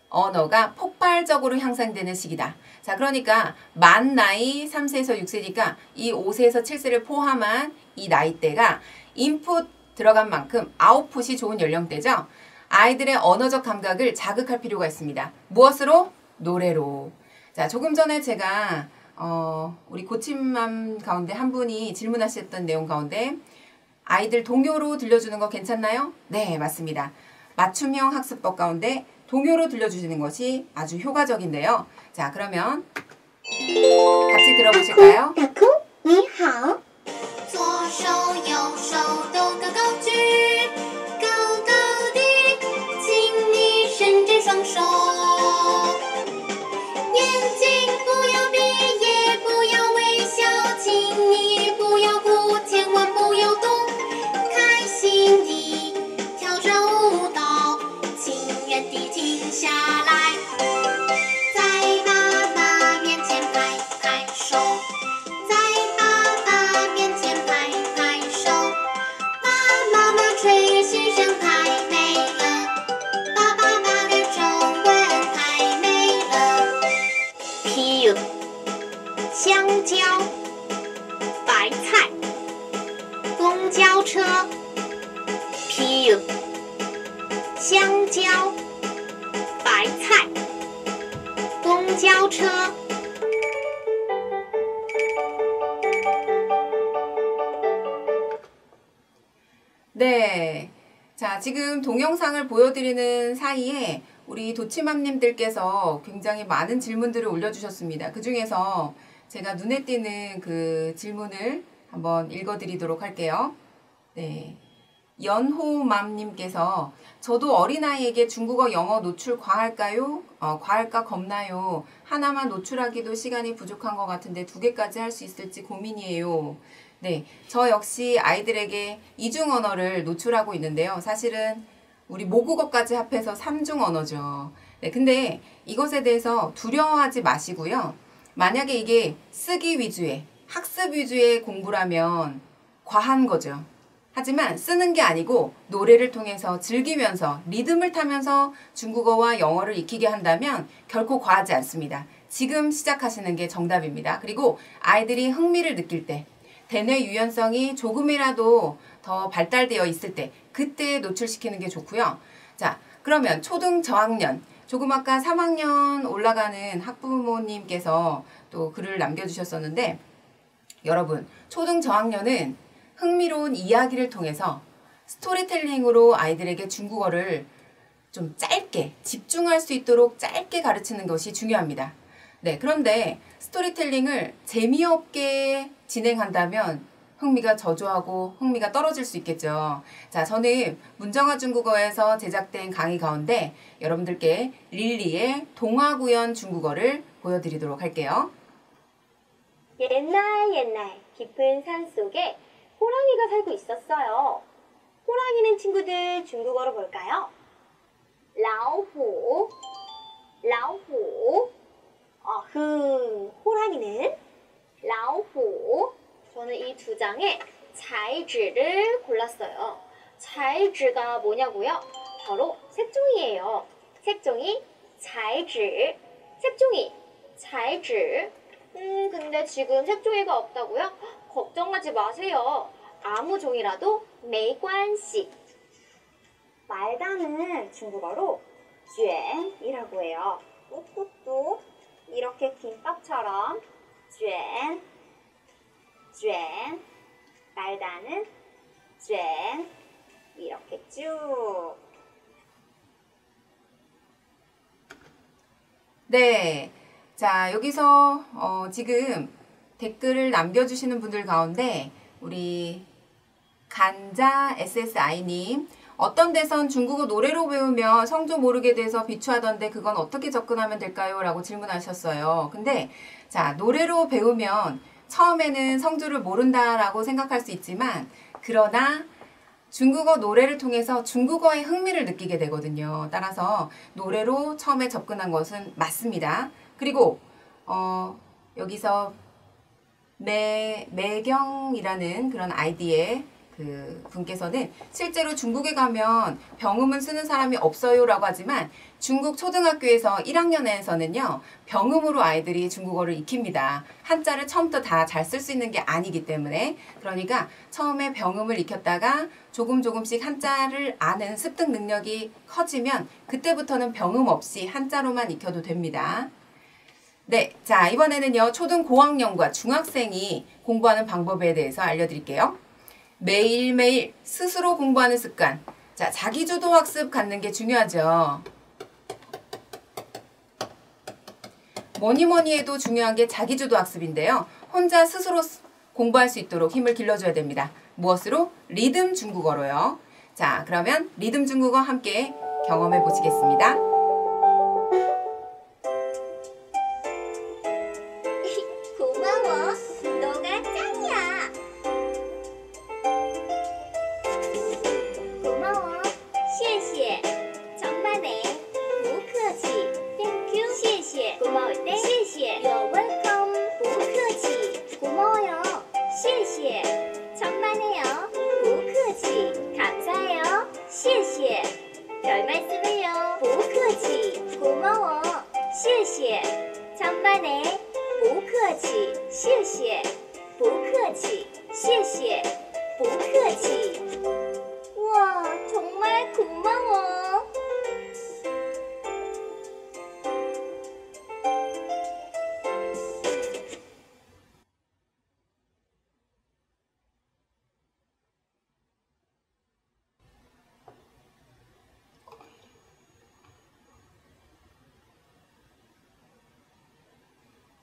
언어가 폭발적으로 향상되는 시기다. 자, 그러니까 만 나이 3세에서 6세니까 이 5세에서 7세를 포함한 이 나이대가 인풋 들어간 만큼 아웃풋이 좋은 연령대죠. 아이들의 언어적 감각을 자극할 필요가 있습니다. 무엇으로? 노래로. 자, 조금 전에 제가 우리 고침맘 가운데 한 분이 질문하셨던 내용 가운데 아이들 동요로 들려주는 거 괜찮나요? 네, 맞습니다. 맞춤형 학습법 가운데 동요로 들려주시는 것이 아주 효과적인데요. 자, 그러면 같이 들어보실까요? 大哭你好左手右手都高高举，高高的，请你伸直双手，眼睛不要闭，也不要微笑，请你不要哭，千万不要动，开心地跳着舞蹈，请原地停下来，在妈妈面前拍拍手。香蕉白菜公交车 피읍香蕉白菜公交车 네. 자, 지금 동영상을 보여드리는 사이에 우리 도치맘님들께서 굉장히 많은 질문들을 올려주셨습니다. 그 중에서 제가 눈에 띄는 그 질문을 한번 읽어드리도록 할게요. 네. 연호맘님께서 저도 어린아이에게 중국어 영어 노출 과할까요? 과할까 겁나요. 하나만 노출하기도 시간이 부족한 것 같은데 2개까지 할 수 있을지 고민이에요. 네, 저 역시 아이들에게 이중 언어를 노출하고 있는데요. 사실은 우리 모국어까지 합해서 3중 언어죠. 네, 근데 이것에 대해서 두려워하지 마시고요. 만약에 이게 쓰기 위주의, 학습 위주의 공부라면 과한 거죠. 하지만 쓰는 게 아니고 노래를 통해서 즐기면서 리듬을 타면서 중국어와 영어를 익히게 한다면 결코 과하지 않습니다. 지금 시작하시는 게 정답입니다. 그리고 아이들이 흥미를 느낄 때, 대뇌 유연성이 조금이라도 더 발달되어 있을 때 그때 노출시키는 게 좋고요. 자, 그러면 초등 저학년, 조금 아까 3학년 올라가는 학부모님께서 또 글을 남겨주셨었는데 여러분, 초등 저학년은 흥미로운 이야기를 통해서 스토리텔링으로 아이들에게 중국어를 좀 짧게 집중할 수 있도록 짧게 가르치는 것이 중요합니다. 네, 그런데 스토리텔링을 재미없게 진행한다면 흥미가 저조하고 흥미가 떨어질 수 있겠죠. 자, 저는 문정아 중국어에서 제작된 강의 가운데 여러분들께 릴리의 동화구연 중국어를 보여드리도록 할게요. 옛날 깊은 산 속에 호랑이가 살고 있었어요. 호랑이는 친구들 중국어로 볼까요? 老虎 호랑이는 老虎 저는 이 2장의 材质를 골랐어요. 材质가 뭐냐고요? 바로 색종이에요. 색종이 材质 색종이 材质 근데 지금 색종이가 없다고요? 걱정하지 마세요. 아무 종이라도 没关系 말단은 중국어로 卷이라고 해요. 뚝뚝뚝 이렇게 김밥처럼 卷 말단은 卷 이렇게 쭉. 네. 자, 여기서 지금 댓글을 남겨주시는 분들 가운데 우리 간자 SSI님 어떤 데선 중국어 노래로 배우며 성조 모르게 돼서 비추하던데 그건 어떻게 접근하면 될까요? 라고 질문하셨어요. 근데 자, 노래로 배우면 처음에는 성조를 모른다라고 생각할 수 있지만 그러나 중국어 노래를 통해서 중국어의 흥미를 느끼게 되거든요. 따라서 노래로 처음에 접근한 것은 맞습니다. 그리고 여기서 매경이라는 그런 아이디의 그 분께서는 실제로 중국에 가면 병음은 쓰는 사람이 없어요 라고 하지만 중국 초등학교에서 1학년에서는요 병음으로 아이들이 중국어를 익힙니다. 한자를 처음부터 다 잘 쓸 수 있는 게 아니기 때문에 그러니까 처음에 병음을 익혔다가 조금씩 한자를 아는 습득 능력이 커지면 그때부터는 병음 없이 한자로만 익혀도 됩니다. 네, 자 이번에는요 초등 고학년과 중학생이 공부하는 방법에 대해서 알려드릴게요. 매일매일 스스로 공부하는 습관. 자, 자기주도 학습 갖는 게 중요하죠. 뭐니 해도 중요한 게 자기주도 학습인데요. 혼자 스스로 공부할 수 있도록 힘을 길러줘야 됩니다. 무엇으로? 리듬 중국어로요. 자, 그러면 리듬 중국어 함께 경험해 보시겠습니다. 고마워. 너가 짱이야. 고마워. 谢谢. 정말네. 不客气. Thank you. 谢谢. 고마울 때. 谢谢. You're welcome. 不客气. 고마워요. 谢谢. 정말네요. 不客气. 감사해요. 谢谢. 별 말씀을요. 不客谢谢不客气谢谢不客气 와, 정말 고마워.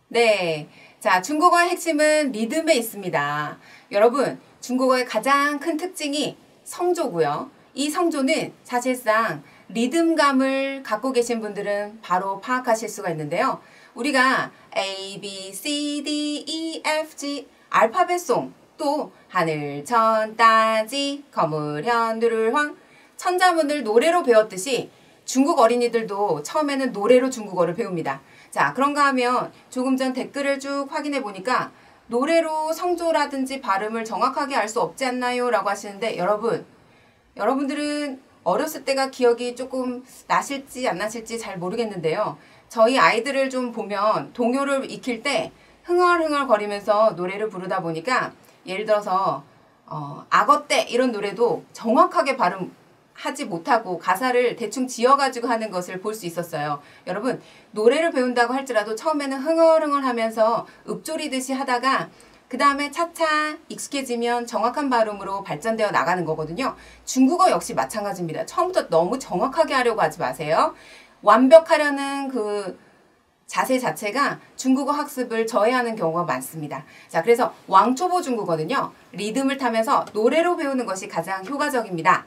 네. 자, 중국어의 핵심은 리듬에 있습니다. 여러분, 중국어의 가장 큰 특징이 성조고요. 이 성조는 사실상 리듬감을 갖고 계신 분들은 바로 파악하실 수가 있는데요. 우리가 A, B, C, D, E, F, G 알파벳송 또 하늘, 천, 따지, 거물, 현, 누를, 황 천자문을 노래로 배웠듯이 중국 어린이들도 처음에는 노래로 중국어를 배웁니다. 자, 그런가 하면 조금 전 댓글을 쭉 확인해 보니까 노래로 성조라든지 발음을 정확하게 알 수 없지 않나요? 라고 하시는데 여러분들은 어렸을 때가 기억이 조금 나실지 안 나실지 잘 모르겠는데요. 저희 아이들을 좀 보면 동요를 익힐 때 흥얼흥얼 거리면서 노래를 부르다 보니까 예를 들어서 악어떼 이런 노래도 정확하게 발음하지 못하고 가사를 대충 지어가지고 하는 것을 볼 수 있었어요. 여러분 노래를 배운다고 할지라도 처음에는 흥얼흥얼 하면서 읊조리듯이 하다가 그 다음에 차차 익숙해지면 정확한 발음으로 발전되어 나가는 거거든요. 중국어 역시 마찬가지입니다. 처음부터 너무 정확하게 하려고 하지 마세요. 완벽하려는 그 자세 자체가 중국어 학습을 저해하는 경우가 많습니다. 자, 그래서 왕초보 중국어는요. 리듬을 타면서 노래로 배우는 것이 가장 효과적입니다.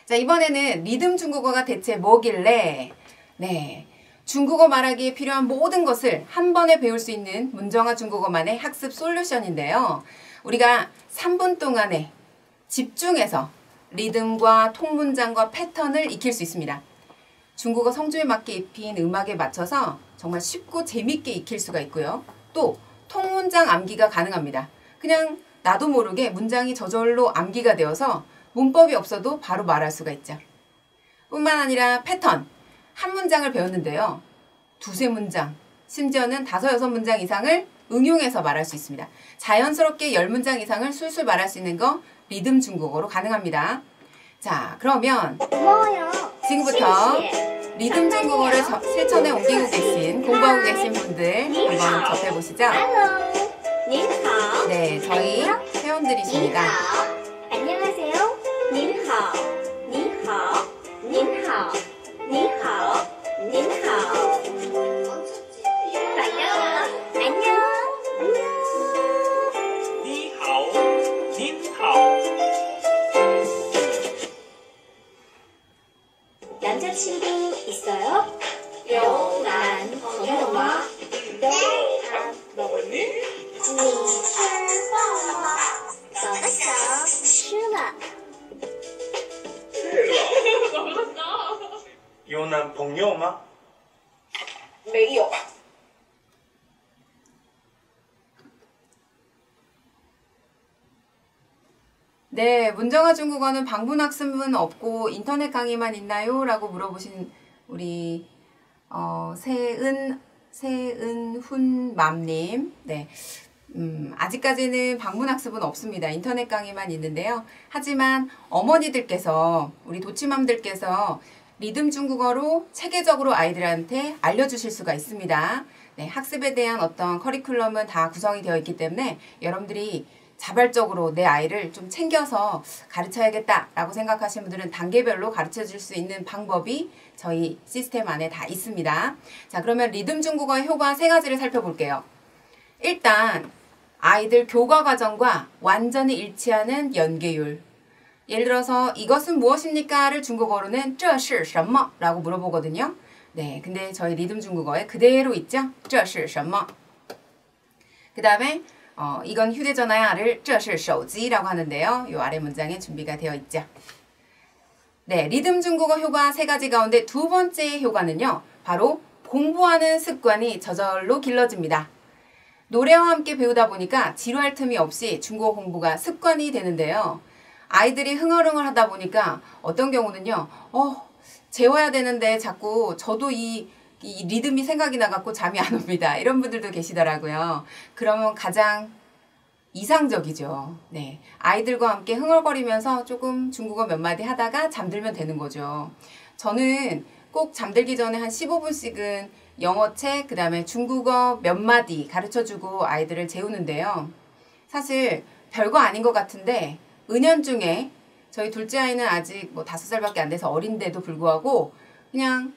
자, 이번에는 리듬 중국어가 대체 뭐길래 네, 중국어 말하기에 필요한 모든 것을 한 번에 배울 수 있는 문정아 중국어만의 학습 솔루션인데요. 우리가 3분 동안에 집중해서 리듬과 통문장과 패턴을 익힐 수 있습니다. 중국어 성조에 맞게 입힌 음악에 맞춰서 정말 쉽고 재밌게 익힐 수가 있고요. 또 통문장 암기가 가능합니다. 그냥 나도 모르게 문장이 저절로 암기가 되어서 문법이 없어도 바로 말할 수가 있죠. 뿐만 아니라 패턴, 한 문장을 배웠는데요. 두세 문장, 심지어는 5, 6문장 이상을 응용해서 말할 수 있습니다. 자연스럽게 10문장 이상을 술술 말할 수 있는 거 리듬 중국어로 가능합니다. 자, 그러면 고마워요. 지금부터 리듬 중국어를 실천에 옮기고 계신, 공부하고 계신 분들 한번 접해보시죠. Hello. 您好. 네, 저희 회원들이십니다. 您好. 안녕하세요. 您好. 您好. 您好. 您好. 您好. 반가워. 안녕. 안녕. 你好，您好。 남자친구 있어요? 영란朋友吗? 네. 먹었니? 你吃饭吗? 먹었어. 吃了.有男朋友吗？没有. 네, 문정아 중국어는 방문학습은 없고 인터넷 강의만 있나요? 라고 물어보신 우리 세은훈맘님. 네, 아직까지는 방문학습은 없습니다. 인터넷 강의만 있는데요. 하지만 어머니들께서, 우리 도치맘들께서 리듬 중국어로 체계적으로 아이들한테 알려주실 수가 있습니다. 네, 학습에 대한 어떤 커리큘럼은 다 구성이 되어 있기 때문에 여러분들이 자발적으로 내 아이를 좀 챙겨서 가르쳐야겠다라고 생각하시는 분들은 단계별로 가르쳐 줄 수 있는 방법이 저희 시스템 안에 다 있습니다. 자, 그러면 리듬 중국어의 효과 3가지를 살펴볼게요. 일단 아이들 교과 과정과 완전히 일치하는 연계율. 예를 들어서 이것은 무엇입니까를 중국어로는 这是什么라고 물어보거든요. 네, 근데 저희 리듬 중국어에 그대로 있죠. 这是什么. 그 다음에 이건 휴대전화야를 这是手机라고 하는데요. 이 아래 문장에 준비가 되어 있죠. 네, 리듬 중국어 효과 3가지 가운데 2번째 효과는요. 바로 공부하는 습관이 저절로 길러집니다. 노래와 함께 배우다 보니까 지루할 틈이 없이 중국어 공부가 습관이 되는데요. 아이들이 흥얼흥얼 하다 보니까 어떤 경우는요. 재워야 되는데 자꾸 저도 이 이 리듬이 생각이 나갖고 잠이 안 옵니다. 이런 분들도 계시더라고요. 그러면 가장 이상적이죠. 네. 아이들과 함께 흥얼거리면서 조금 중국어 몇 마디 하다가 잠들면 되는 거죠. 저는 꼭 잠들기 전에 한 15분씩은 영어책, 그 다음에 중국어 몇 마디 가르쳐주고 아이들을 재우는데요. 사실 별거 아닌 것 같은데 은연중에 저희 둘째 아이는 아직 뭐 5살밖에 안 돼서 어린데도 불구하고 그냥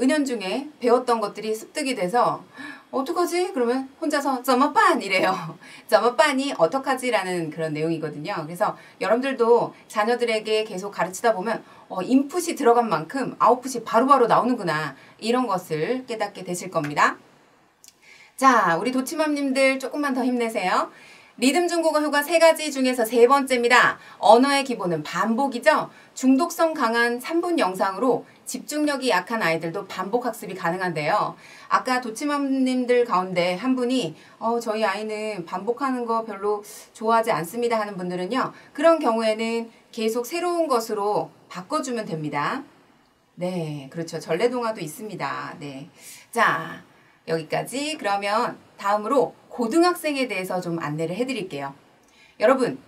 은연중에 배웠던 것들이 습득이 돼서 어떡하지? 그러면 혼자서 怎么办? 이래요. 怎么办이 어떡하지? 라는 그런 내용이거든요. 그래서 여러분들도 자녀들에게 계속 가르치다 보면 인풋이 들어간 만큼 아웃풋이 바로바로 나오는구나. 이런 것을 깨닫게 되실 겁니다. 자, 우리 도치맘님들 조금만 더 힘내세요. 리듬 중국어 효과 3가지 중에서 3번째입니다. 언어의 기본은 반복이죠. 중독성 강한 3분 영상으로 집중력이 약한 아이들도 반복 학습이 가능한데요. 아까 도치맘님들 가운데 한 분이 저희 아이는 반복하는 거 별로 좋아하지 않습니다 하는 분들은요. 그런 경우에는 계속 새로운 것으로 바꿔주면 됩니다. 네, 그렇죠. 전래동화도 있습니다. 네, 자, 여기까지. 그러면 다음으로 고등학생에 대해서 좀 안내를 해드릴게요. 여러분,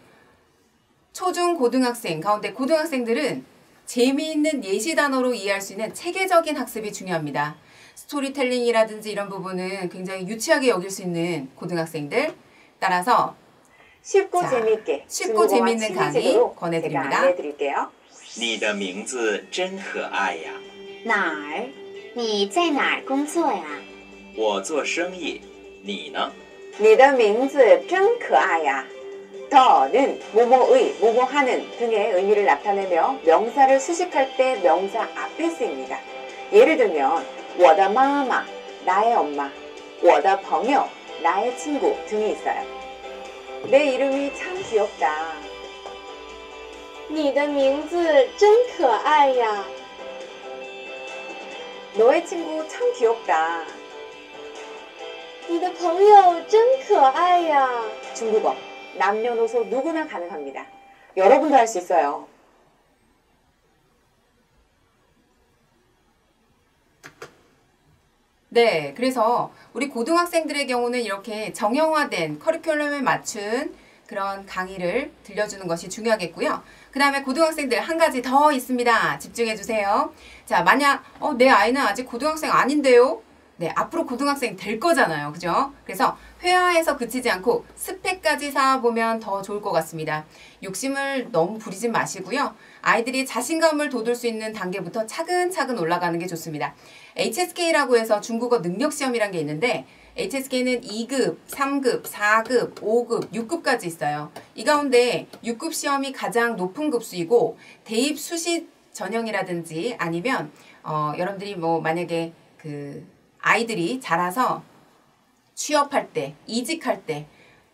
초중 고등학생 가운데 고등학생들은 재미있는 예시 단어로 이해할 수 있는 체계적인 학습이 중요합니다. 스토리텔링이라든지 이런 부분은 굉장히 유치하게 여길 수 있는 고등학생들. 따라서 쉽고 자, 재미있게 쉽고 중국어와 재미있는 강의 친해지도록 권해드립니다. 제가 안내해드릴게요. 你的名字真可爱呀！哪儿？你在哪儿工作呀？我做生意，你呢？ 你的名字真可爱呀. 더는 뭐뭐의, 뭐뭐하는 등의 의미를 나타내며 명사를 수식할 때 명사 앞에 쓰입니다. 예를 들면 我的妈妈, 나의 엄마, 我的朋友, 나의 친구 등이 있어요. 내 이름이 참 귀엽다. 你的名字真可爱呀！ 너의 친구 참 귀엽다. 你的朋友真可爱呀！ 중국어, 남녀노소 누구나 가능합니다. 여러분도 할 수 있어요. 네, 그래서 우리 고등학생들의 경우는 이렇게 정형화된 커리큘럼에 맞춘 그런 강의를 들려주는 것이 중요하겠고요. 그 다음에 고등학생들 한 가지 더 있습니다. 집중해 주세요. 자, 만약 내 아이는 아직 고등학생 아닌데요? 네, 앞으로 고등학생 될 거잖아요. 그죠? 그래서 회화에서 그치지 않고 스펙까지 쌓아보면 더 좋을 것 같습니다. 욕심을 너무 부리지 마시고요. 아이들이 자신감을 돋울 수 있는 단계부터 차근차근 올라가는 게 좋습니다. HSK라고 해서 중국어 능력시험이란 게 있는데 HSK는 2급, 3급, 4급, 5급, 6급까지 있어요. 이 가운데 6급 시험이 가장 높은 급수이고 대입 수시 전형이라든지 아니면 여러분들이 뭐 만약에 아이들이 자라서 취업할 때, 이직할 때,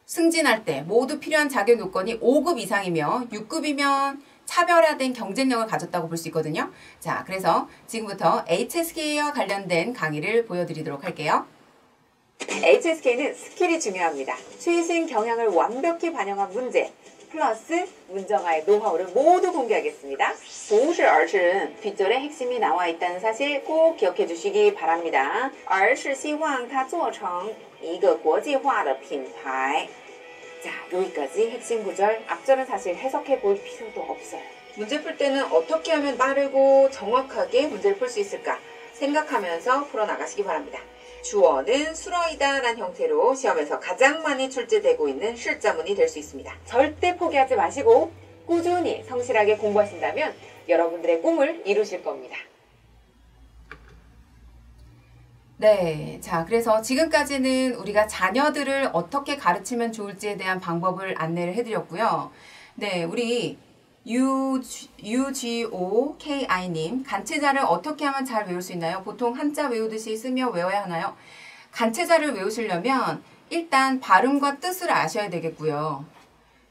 승진할 때 모두 필요한 자격 요건이 5급 이상이며 6급이면 차별화된 경쟁력을 가졌다고 볼 수 있거든요. 자, 그래서 지금부터 HSK와 관련된 강의를 보여드리도록 할게요. HSK는 스킬이 중요합니다. 최신 경향을 완벽히 반영한 문제 플러스 문정아의 노하우를 모두 공개하겠습니다. 不是而是 뒷절에 핵심이 나와 있다는 사실 꼭 기억해 주시기 바랍니다. 而是希望它做成一个国际化的品牌. 자, 여기까지 핵심 구절. 앞절은 사실 해석해 볼 필요도 없어요. 문제 풀 때는 어떻게 하면 빠르고 정확하게 문제를 풀 수 있을까 생각하면서 풀어나가시기 바랍니다. 주어는 수어이다 라는 형태로 시험에서 가장 많이 출제되고 있는 실자문이 될 수 있습니다. 절대 포기하지 마시고 꾸준히 성실하게 공부하신다면 여러분들의 꿈을 이루실 겁니다. 네, 자, 그래서 지금까지는 우리가 자녀들을 어떻게 가르치면 좋을지에 대한 방법을 안내를 해드렸고요. 네, 우리 UGOKI님, 간체자를 어떻게 하면 잘 외울 수 있나요? 보통 한자 외우듯이 쓰며 외워야 하나요? 간체자를 외우시려면 일단 발음과 뜻을 아셔야 되겠고요.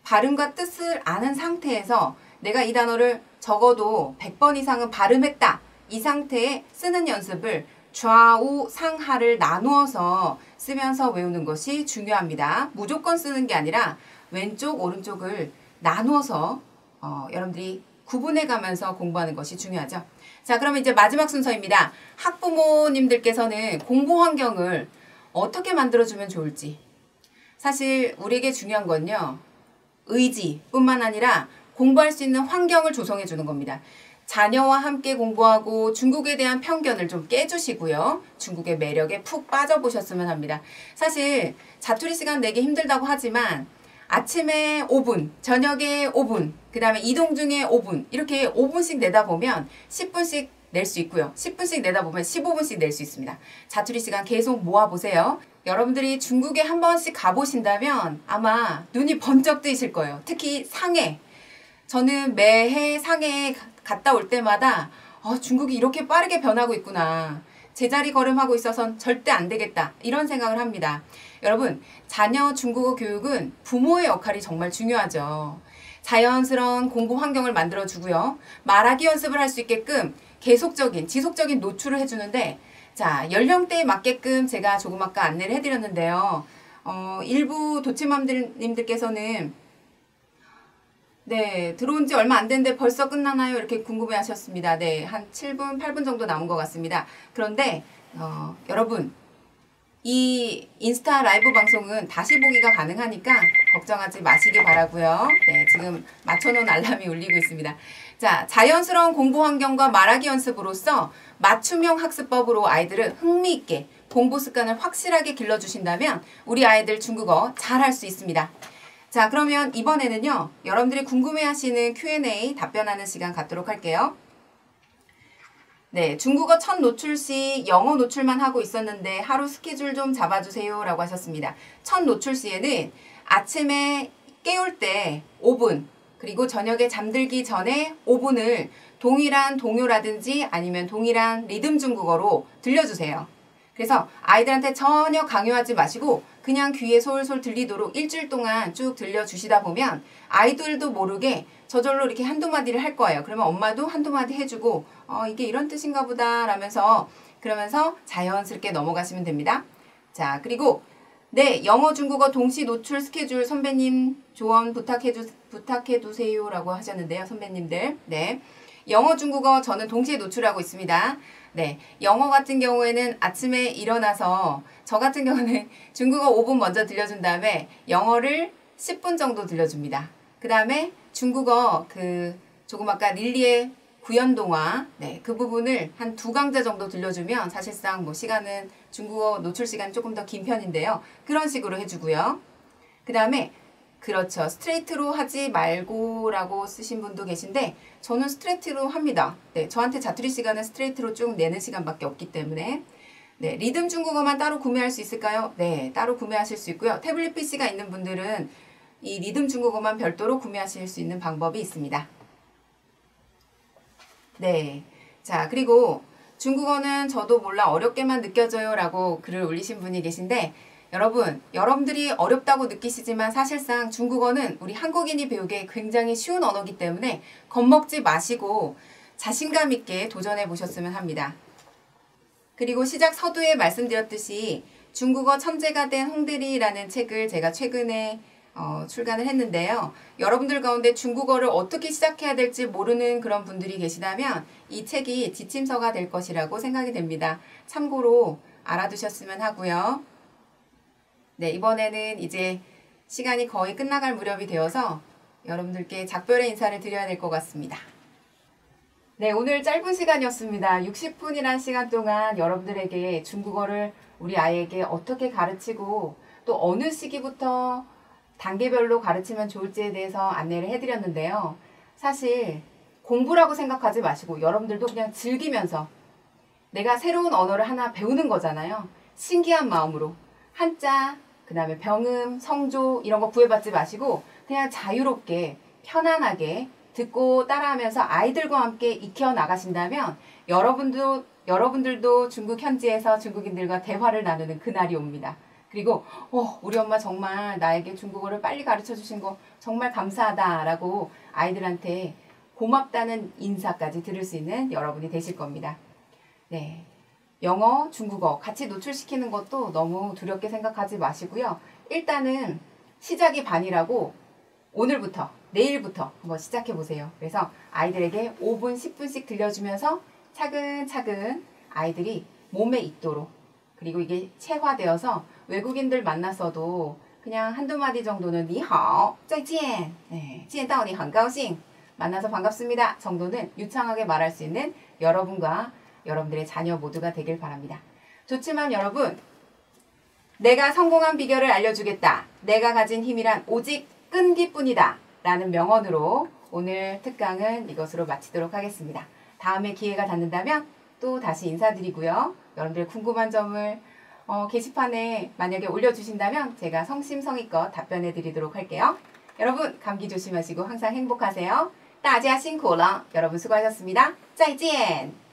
발음과 뜻을 아는 상태에서 내가 이 단어를 적어도 100번 이상은 발음했다. 이 상태에 쓰는 연습을 좌우 상하를 나누어서 쓰면서 외우는 것이 중요합니다. 무조건 쓰는 게 아니라 왼쪽 오른쪽을 나누어서 여러분들이 구분해 가면서 공부하는 것이 중요하죠. 자, 그러면 이제 마지막 순서입니다. 학부모님들께서는 공부 환경을 어떻게 만들어주면 좋을지. 사실 우리에게 중요한 건요. 의지뿐만 아니라 공부할 수 있는 환경을 조성해 주는 겁니다. 자녀와 함께 공부하고 중국에 대한 편견을 좀 깨주시고요. 중국의 매력에 푹 빠져보셨으면 합니다. 사실 자투리 시간 내기 힘들다고 하지만 아침에 5분, 저녁에 5분, 그 다음에 이동 중에 5분 이렇게 5분씩 내다 보면 10분씩 낼 수 있고요. 10분씩 내다 보면 15분씩 낼 수 있습니다. 자투리 시간 계속 모아보세요. 여러분들이 중국에 한 번씩 가보신다면 아마 눈이 번쩍 뜨이실 거예요. 특히 상해. 저는 매해 상해에 갔다 올 때마다 중국이 이렇게 빠르게 변하고 있구나. 제자리 걸음하고 있어선 절대 안 되겠다. 이런 생각을 합니다. 여러분, 자녀 중국어 교육은 부모의 역할이 정말 중요하죠. 자연스러운 공부 환경을 만들어주고요. 말하기 연습을 할 수 있게끔 계속적인, 지속적인 노출을 해주는데 자, 연령대에 맞게끔 제가 조금 아까 안내를 해드렸는데요. 일부 도치맘님들께서는 네, 들어온 지 얼마 안 됐는데 벌써 끝나나요? 이렇게 궁금해 하셨습니다. 네, 한 7분, 8분 정도 남은 것 같습니다. 그런데 여러분, 이 인스타 라이브 방송은 다시 보기가 가능하니까 걱정하지 마시기 바라고요. 네, 지금 맞춰놓은 알람이 울리고 있습니다. 자, 자연스러운 공부 환경과 말하기 연습으로써 맞춤형 학습법으로 아이들을 흥미있게 공부 습관을 확실하게 길러주신다면 우리 아이들 중국어 잘할 수 있습니다. 자, 그러면 이번에는요. 여러분들이 궁금해하시는 Q&A 답변하는 시간 갖도록 할게요. 네, 중국어 첫 노출 시 영어 노출만 하고 있었는데 하루 스케줄 좀 잡아주세요 라고 하셨습니다. 첫 노출 시에는 아침에 깨울 때 5분 그리고 저녁에 잠들기 전에 5분을 동일한 동요라든지 아니면 동일한 리듬 중국어로 들려주세요. 그래서 아이들한테 전혀 강요하지 마시고 그냥 귀에 솔솔 들리도록 일주일 동안 쭉 들려주시다 보면 아이들도 모르게 저절로 이렇게 한두 마디를 할 거예요. 그러면 엄마도 한두 마디 해주고 이게 이런 뜻인가 보다 라면서 그러면서 자연스럽게 넘어가시면 됩니다. 자, 그리고 네, 영어 중국어 동시 노출 스케줄 선배님 조언 부탁해두세요 라고 하셨는데요. 선배님들. 네, 영어 중국어 저는 동시에 노출하고 있습니다. 네, 영어 같은 경우에는 아침에 일어나서 저 같은 경우는 중국어 5분 먼저 들려준 다음에 영어를 10분 정도 들려줍니다. 그 다음에 중국어 조금 아까 릴리의 구연동화 그 부분을 한 2강좌 정도 들려주면 사실상 뭐 시간은 중국어 노출 시간이 조금 더 긴 편인데요. 그런 식으로 해주고요. 그 다음에 그렇죠. 스트레이트로 하지 말고 라고 쓰신 분도 계신데 저는 스트레이트로 합니다. 네, 저한테 자투리 시간은 스트레이트로 쭉 내는 시간밖에 없기 때문에 네, 리듬 중국어만 따로 구매할 수 있을까요? 네, 따로 구매하실 수 있고요. 태블릿 PC가 있는 분들은 이 리듬 중국어만 별도로 구매하실 수 있는 방법이 있습니다. 네, 자, 그리고 중국어는 저도 몰라 어렵게만 느껴져요 라고 글을 올리신 분이 계신데 여러분, 여러분들이 어렵다고 느끼시지만 사실상 중국어는 우리 한국인이 배우기에 굉장히 쉬운 언어이기 때문에 겁먹지 마시고 자신감 있게 도전해 보셨으면 합니다. 그리고 시작 서두에 말씀드렸듯이 중국어 천재가 된 홍대리라는 책을 제가 최근에 출간을 했는데요. 여러분들 가운데 중국어를 어떻게 시작해야 될지 모르는 그런 분들이 계시다면 이 책이 지침서가 될 것이라고 생각이 됩니다. 참고로 알아두셨으면 하고요. 네, 이번에는 이제 시간이 거의 끝나갈 무렵이 되어서 여러분들께 작별의 인사를 드려야 될 것 같습니다. 네, 오늘 짧은 시간이었습니다. 60분이라는 시간 동안 여러분들에게 중국어를 우리 아이에게 어떻게 가르치고 또 어느 시기부터 단계별로 가르치면 좋을지에 대해서 안내를 해드렸는데요. 사실 공부라고 생각하지 마시고 여러분들도 그냥 즐기면서 내가 새로운 언어를 하나 배우는 거잖아요. 신기한 마음으로 한자, 그 다음에 병음, 성조 이런 거 구애받지 마시고 그냥 자유롭게 편안하게 듣고 따라하면서 아이들과 함께 익혀 나가신다면 여러분들도 중국 현지에서 중국인들과 대화를 나누는 그날이 옵니다. 그리고 우리 엄마 정말 나에게 중국어를 빨리 가르쳐 주신 거 정말 감사하다라고 아이들한테 고맙다는 인사까지 들을 수 있는 여러분이 되실 겁니다. 네. 영어, 중국어 같이 노출시키는 것도 너무 두렵게 생각하지 마시고요. 일단은 시작이 반이라고 오늘부터, 내일부터 한번 시작해 보세요. 그래서 아이들에게 5분, 10분씩 들려주면서 차근차근 아이들이 몸에 익도록, 그리고 이게 체화되어서 외국인들 만났어도 그냥 한두 마디 정도는 니하오, 再见, 네, 见到你很高兴, 만나서 반갑습니다 정도는 유창하게 말할 수 있는 여러분과 여러분들의 자녀 모두가 되길 바랍니다. 좋지만 여러분, 내가 성공한 비결을 알려주겠다. 내가 가진 힘이란 오직 끈기뿐이다. 라는 명언으로 오늘 특강은 이것으로 마치도록 하겠습니다. 다음에 기회가 닿는다면 또 다시 인사드리고요. 여러분들 궁금한 점을 게시판에 만약에 올려주신다면 제가 성심성의껏 답변해 드리도록 할게요. 여러분 감기 조심하시고 항상 행복하세요. 大家辛苦了. 여러분 수고하셨습니다. 再见.